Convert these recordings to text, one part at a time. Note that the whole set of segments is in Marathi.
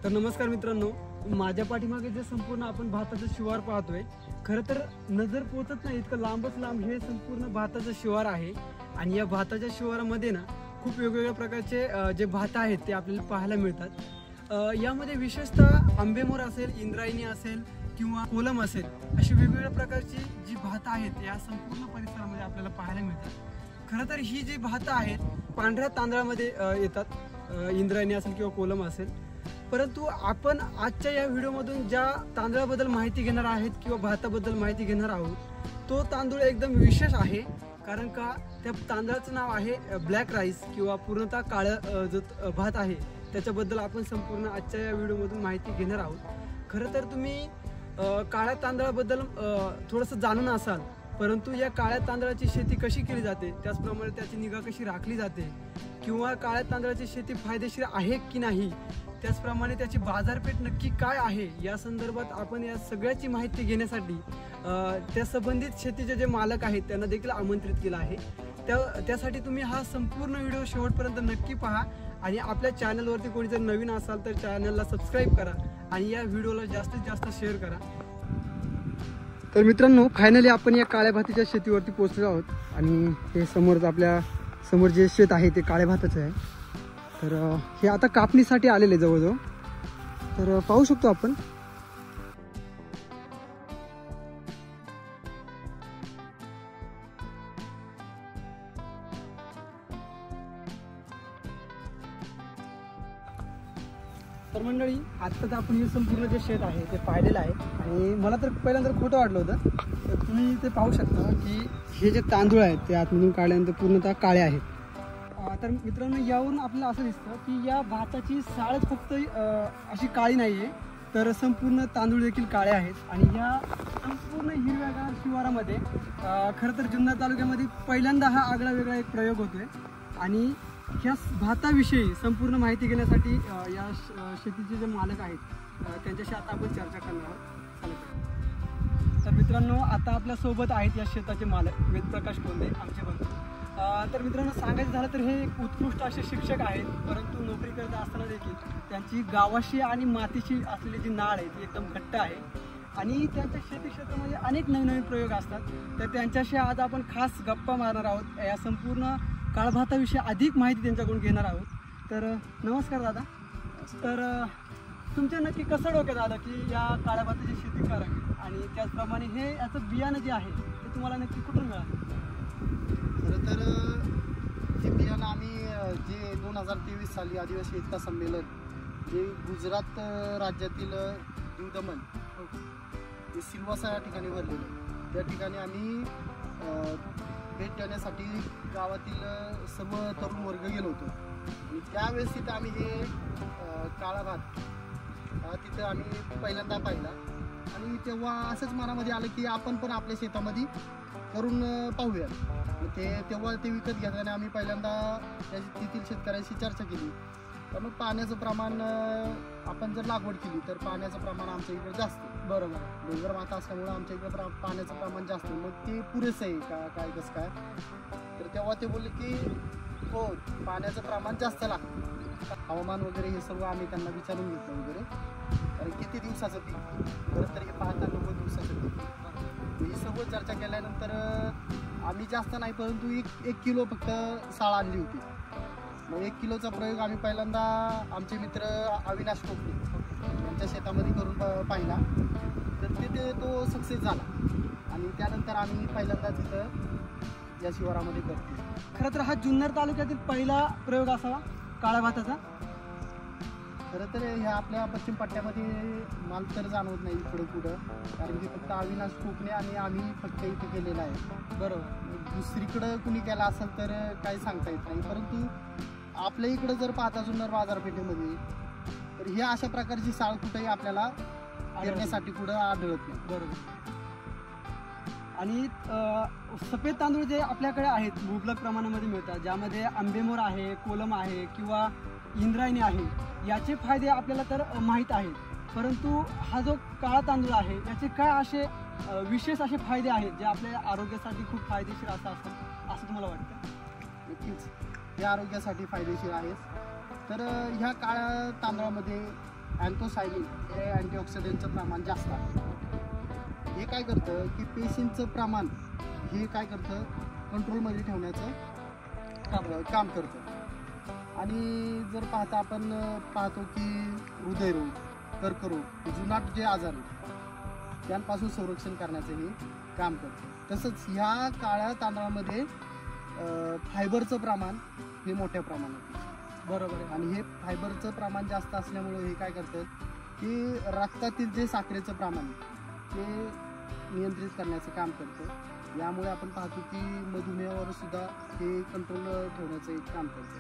तर नमस्कार मित्रांनो, माझ्या पाठीमागे जे संपूर्ण आपण भाताचं शिवार पाहतोय, खरं तर नजर पोचत नाही इतकं लांबच लांब हे संपूर्ण भाताचं शिवार आहे. आणि या भाताच्या शिवारामध्ये ना खूप वेगवेगळ्या प्रकारचे जे भात आहेत ते आपल्याला पाहायला मिळतात. यामध्ये विशेषतः आंबेमोर असेल, इंद्रायणी असेल किंवा कोलम असेल, अशी वेगवेगळ्या प्रकारची जी भातं आहेत या संपूर्ण परिसरामध्ये आपल्याला पाहायला मिळतात. खरं तर ही जी भातं आहेत पांढऱ्या तांदळामध्ये येतात, इंद्रायणी असेल किंवा कोलम असेल. परंतु आपण आजच्या या व्हिडिओमधून ज्या तांदळाबद्दल माहिती घेणार आहेत किंवा भाताबद्दल माहिती घेणार आहोत, तो तांदूळ एकदम विशेष आहे. कारण का त्या तांदळाचं नाव आहे ब्लॅक राईस किंवा पूर्णतः काळं जो भात आहे त्याच्याबद्दल आपण संपूर्ण आजच्या या व्हिडिओमधून माहिती घेणार आहोत. खरं तर तुम्ही काळ्या तांदळाबद्दल थोडंसं जाणून असाल, परंतु या काळ्या तांदळाची शेती कशी केली जाते, त्याचप्रमाणे त्याची निगा कशी राखली जाते, किंवा काळ्या तांदळाची शेती फायदेशीर आहे की नाही, त्याचप्रमाणे त्याची बाजारपेठ नक्की काय आहे, या संदर्भात आपण या सगळ्याची माहिती घेण्यासाठी त्या संबंधित शेतीचे जे मालक आहेत त्यांना देखील आमंत्रित केलं आहे. त्यासाठी तुम्ही हा संपूर्ण व्हिडिओ शेवटपर्यंत नक्की पहा. आणि आपल्या चॅनलवरती कोणी जर नवीन असाल तर चॅनलला सबस्क्राईब करा आणि या व्हिडिओला जास्तीत जास्त शेअर करा. तर मित्रांनो, फायनली आपण या काळ्या भाताच्या शेतीवरती पोहोचलो आहोत. आणि हे समोर आपल्या समोर जे शेत आहे ते काळ्या भाताचं आहे. तर हे आता कापणीसाठी आलेले जवळजवळ. तर पाहू शकतो आपण. तर मंडळी, आत्ताच आपण हे संपूर्ण जे शेत आहे ते पाहिलेलं आहे. आणि मला तर पहिल्यांदा खोटं वाटलं होतं. तर तुम्ही ते पाहू शकता की हे जे तांदूळ आहेत ते आतमधून काढल्यानंतर पूर्णतः काळे आहेत. तर मित्रांनो, यावरून आपल्याला असं दिसतं की या भाताची साळच फक्त अशी काळी नाही आहे, तर संपूर्ण तांदूळ देखील काळे आहेत. आणि या संपूर्ण हिरव्यागार शिवारामध्ये खरं तर जुन्नर तालुक्यामध्ये पहिल्यांदा हा आगळा वेगळा एक प्रयोग होतोय. आणि ह्या भाताविषयी संपूर्ण माहिती घेण्यासाठी या शेतीचे जे मालक आहेत त्यांच्याशी आता आपण चर्चा करणार आहोत. तर मित्रांनो, आता आपल्यासोबत आहेत या शेताचे मालक वेदप्रकाश कोंडे, आमचे बंधू. तर मित्रांनो, सांगायचं झालं तर हे एक उत्कृष्ट असे शिक्षक आहेत, परंतु नोकरी करत असताना देखील त्यांची गावाशी आणि मातीशी असलेली जी नाळ आहे ती एकदम घट्ट आहे. आणि त्यांच्या शेती क्षेत्रामध्ये अनेक नवीन प्रयोग असतात. तर त्यांच्याशी आज आपण खास गप्पा मारणार आहोत. या संपूर्ण काळभाताविषयी अधिक माहिती त्यांच्याकडून घेणार आहोत. तर नमस्कार दादा. तर तुमच्या नक्की कसं डोक्यात आलं की या काळ्या भाताची शेती करावी, आणि त्याचप्रमाणे हे याचं बियाणं जे आहे ते तुम्हाला नक्की कुठून मिळालं? खरं तर हे बियाणं आम्ही जे 2023 साली आदिवासी एकता संमेलन जे गुजरात राज्यातील दीव दमण जे सिल्वासा या ठिकाणी भरलेलं, त्या ठिकाणी आम्ही भेट देण्यासाठी गावातील सर्व तरुण वर्ग गेलो होतो. आणि त्यावेळेस तिथं आम्ही हे काळा भात तिथं आम्ही पहिल्यांदा पाहिला. आणि तेव्हा असंच मनामध्ये आलं की आपण पण आपल्या शेतामध्ये करून पाहूया. तेव्हा ते विकत घेताना आम्ही पहिल्यांदा तेथील शेतकऱ्यांशी चर्चा केली. तर मग पाण्याचं प्रमाण आपण जर लागवड केली तर पाण्याचं प्रमाण आमच्या इकडे जास्त, बरोबर, डोंगर माता असल्यामुळे आमच्या इकडे पाण्याचं प्रमाण जास्त, मग ते पुरेसं आहे का काय कसं काय. तर तेव्हा ते बोलले की हो, पाण्याचं प्रमाण जास्त लागतं. हवामान वगैरे हे सर्व आम्ही त्यांना विचारून घेतलं वगैरे. तर किती दिवसाचं पीक, खरं तर हे 5 ते 9 दिवसाचं पीक. ही सर्व चर्चा केल्यानंतर आम्ही जास्त नाही, परंतु एक किलो फक्त साळ आणली होती. मग 1 किलोचा प्रयोग आम्ही पहिल्यांदा आमचे मित्र अविनाश कोकणे यांच्या शेतामध्ये करून पाहिला. तर तिथे तो सक्सेस झाला. आणि त्यानंतर आम्ही पहिल्यांदा तिथं या शिवारामध्ये करतो. खरं तर हा जुन्नर तालुक्यातील पहिला प्रयोग असावा काळ्या भाताचा. खरं तर ह्या आपल्या पश्चिम पट्ट्यामध्ये माल तर जाणवत नाही इकडं कुठं, कारण की फक्त अविनाश कोकणे आणि आम्ही फक्त इथे केलेला आहे, बरोबर. दुसरीकडं कुणी केला असेल तर काही सांगता येत नाही. परंतु आपल्या इकडं जर पाहता जुन्नर बाजारपेठेमध्ये तर हे अशा प्रकारची साळ कुठेही आपल्याला पेरण्यासाठी कुठं आढळत नाही, बरोबर. आणि सफेद तांदूळ जे आपल्याकडे आहेत मुबलक प्रमाणामध्ये मिळतात, ज्यामध्ये आंबेमोर आहे, कोलम आहे किंवा इंद्रायणी आहे, याचे फायदे आपल्याला तर माहीत आहेत. परंतु हा जो काळा तांदूळ आहे याचे काय असे विशेष असे फायदे आहेत जे आपल्या आरोग्यासाठी खूप फायदेशीर असतात असं तुम्हाला वाटतं? नक्कीच हे आरोग्यासाठी फायदेशीर आहे. तर ह्या काळ्या तांदळामध्ये अँथोसायनिन हे अँटीऑक्सिडंटचं प्रमाण जास्त आहे. हे काय करतं की पेशींचं प्रमाण हे काय करतं कंट्रोलमध्ये ठेवण्याचं काम करतं. आणि जर पाहता आपण पाहतो की हृदयरोग, कर्करोग, जुनाट जे आजार आहेत त्यांपासून संरक्षण करण्याचं हे काम करतं. तसंच ह्या काळ्या तांदळामध्ये फायबरचं प्रमाण हे मोठ्या प्रमाणात आहे. बरोबर आहे. आणि हे फायबरचं प्रमाण जास्त असल्यामुळे हे काय करतं की रक्तातील जे साखरेचं प्रमाण ते नियंत्रित करण्याचं काम करतं. यामुळे आपण पाहतो की मधुमेहावर सुद्धा हे कंट्रोल ठेवण्याचं एक काम करतं.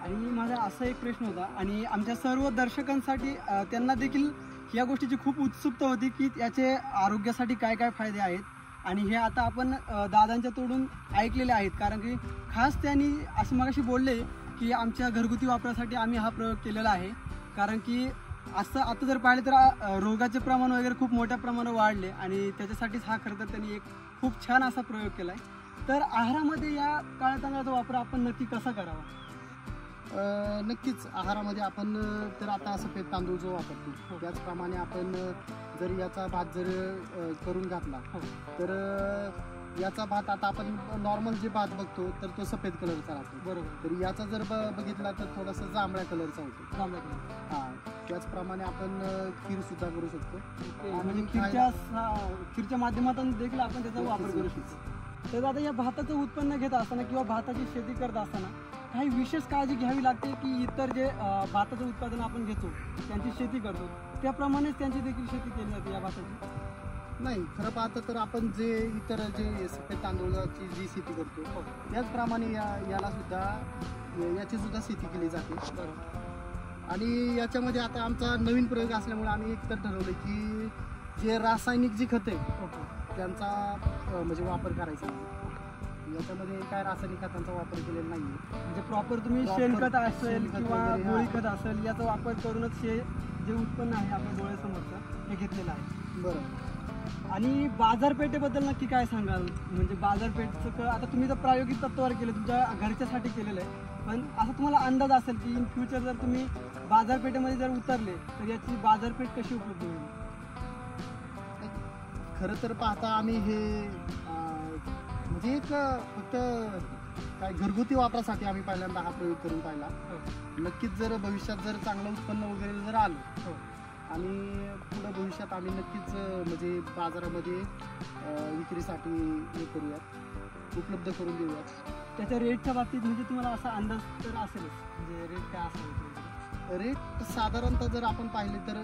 आणि माझा असा एक प्रश्न होता आणि आमच्या सर्व दर्शकांसाठी त्यांना देखील या गोष्टीची खूप उत्सुकता होती की याचे आरोग्यासाठी काय काय फायदे आहेत. आणि हे आता आपण दादांच्या तोडून ऐकलेले आहेत, कारण की खास त्यांनी असं मगाशी बोलले की आमच्या घरगुती वापरासाठी आम्ही हा प्रयोग केलेला आहे. कारण की असं आता जर पाहिलं तर रोगाचे प्रमाण वगैरे खूप मोठ्या प्रमाणावर वाढले आणि त्याच्यासाठीच हा खरं तर त्यांनी एक खूप छान असा प्रयोग केला आहे. तर आहारामध्ये या काळ्या तांदळाचा वापर आपण नक्की कसा करावा? नक्कीच आहारामध्ये आपण तर आता सफेद तांदूळ जो वापरतो त्याचप्रमाणे आपण जर याचा भात जर करून घातला तर याचा भात आता आपण नॉर्मल जे भात बघतो तर तो सफेद कलरचा राहतो. बरोबर. तर याचा जर बघितला तर थोडासा जांभळ्या कलरचा होतो. जांभळ्या कलर. हा, त्याचप्रमाणे आपण खीर सुद्धा करू शकतो. आणि खीरच्या माध्यमातून देखील आपण त्याचा वापर करू शकतो. तर आता या भाताचं उत्पन्न घेत असताना किंवा भाताची शेती करत असताना काही विशेष काळजी घ्यावी लागते की इतर जे भाताचं उत्पादन आपण घेतो त्यांची शेती करतो त्याप्रमाणेच त्यांची देखील शेती केली जाते या भाताची? नाही, खरं पाहतं तर आपण जे इतर जे सफेद तांदूळाची जी शेती करतो त्याचप्रमाणे याला सुद्धा याची सुद्धा शेती केली जाते. बरोबर. आणि याच्यामध्ये आता आमचा नवीन प्रयोग असल्यामुळे आम्ही एकतर ठरवलं की जे रासायनिक जी खते त्यांचा म्हणजे वापर करायचा. याच्यामध्ये काय रासायनिक खतांचा वापर केलेला नाही. म्हणजे प्रॉपर तुम्ही शेणखत असेल किंवा गोळी खत असेल याचा वापर करूनच हे जे उत्पन्न आहे आपल्या डोळ्यासमोरचं हे घेतलेलं आहे. बरोबर. आणि बाजारपेठेबद्दल नक्की काय सांगाल? म्हणजे बाजारपेठचं आता तुम्ही तर प्रायोगिक तत्वावर केलं, तुमच्या घरच्यासाठी केलेलं आहे, पण असा तुम्हाला अंदाज असेल की इन फ्युचर जर तुम्ही बाजारपेठेमध्ये जर उतरले तर याची बाजारपेठ कशी उपलब्ध होईल? खरं तर पाहता आम्ही हे म्हणजे एक फक्त काय घरगुती वापरासाठी आम्ही पहिल्यांदा हा प्रयोग करून पाहिला. नक्कीच जर भविष्यात जर चांगलं उत्पन्न वगैरे जर आलं आणि पुढं भविष्यात आम्ही नक्कीच म्हणजे बाजारामध्ये विक्रीसाठी हे करूयात, उपलब्ध करून देऊयात. त्याच्या रेटच्या बाबतीत म्हणजे तुम्हाला असा अंदाज तर असेलच, म्हणजे रेट काय असेल? रेट साधारणतः जर आपण पाहिले तर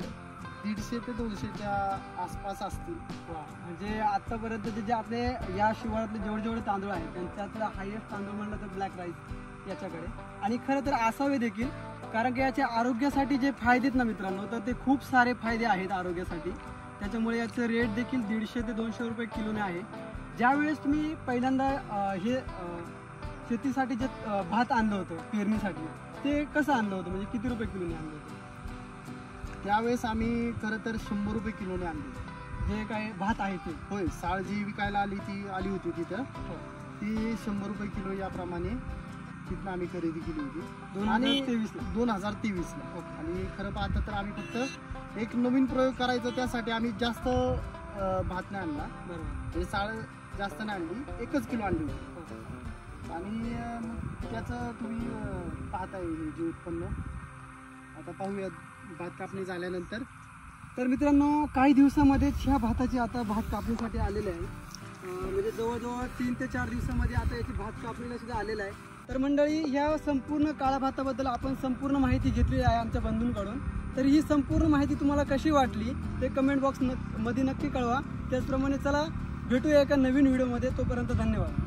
150 ते 200च्या आसपास असतील. म्हणजे आतापर्यंत जे आपले या शिवारातले जेवढे तांदूळ आहेत त्यांच्यातला हायेस्ट तांदूळ म्हणलं तर ब्लॅक राईस याच्याकडे. आणि खरं तर असावे देखील, कारण की याच्या आरोग्यासाठी जे फायदे आहेत ना मित्रांनो, तर ते खूप सारे फायदे आहेत आरोग्यासाठी. त्याच्यामुळे याचं रेट देखील 150 ते 200 रुपये किलोने आहे. ज्यावेळेस तुम्ही पहिल्यांदा हे शेतीसाठी जे भात आणलं होतं पेरणीसाठी ते कसं आणलं होतं, म्हणजे किती रुपये किलोने आणलं होतं? त्यावेळेस आम्ही खरं तर 100 रुपये किलोने आणले. जे काय भात आहे ते? होय, साळ जी विकायला आली होती तिथं ती 100 रुपये किलो याप्रमाणे तिथनं आम्ही खरेदी केली होती 2023ला. आणि खरं पाहतं तर आम्ही फक्त एक नवीन प्रयोग करायचा, त्यासाठी आम्ही जास्त भात नाही आणला. बरोबर. हे साळ जास्त नाही आणली, 1च किलो आणली होती. आणि त्याचं तुम्ही पाहता येईल जे उत्पन्न. आता पाहूयात भात कापणी झाल्यानंतर. तर मित्रांनो, काही दिवसामध्येच ह्या भाताची आता भात कापणीसाठी आलेले आहे. म्हणजे जवळजवळ 3 ते 4 दिवसामध्ये आता याची भात कापणीला सुद्धा आलेलं आहे. तर मंडळी, ह्या संपूर्ण काळ्या भाताबद्दल आपण संपूर्ण माहिती घेतली आहे आमच्या बंधूंकडून. तर ही संपूर्ण माहिती तुम्हाला कशी वाटली ते कमेंट बॉक्स मध्ये नक्की कळवा. त्याचप्रमाणे चला भेटूया एका नवीन व्हिडिओमध्ये. तोपर्यंत धन्यवाद.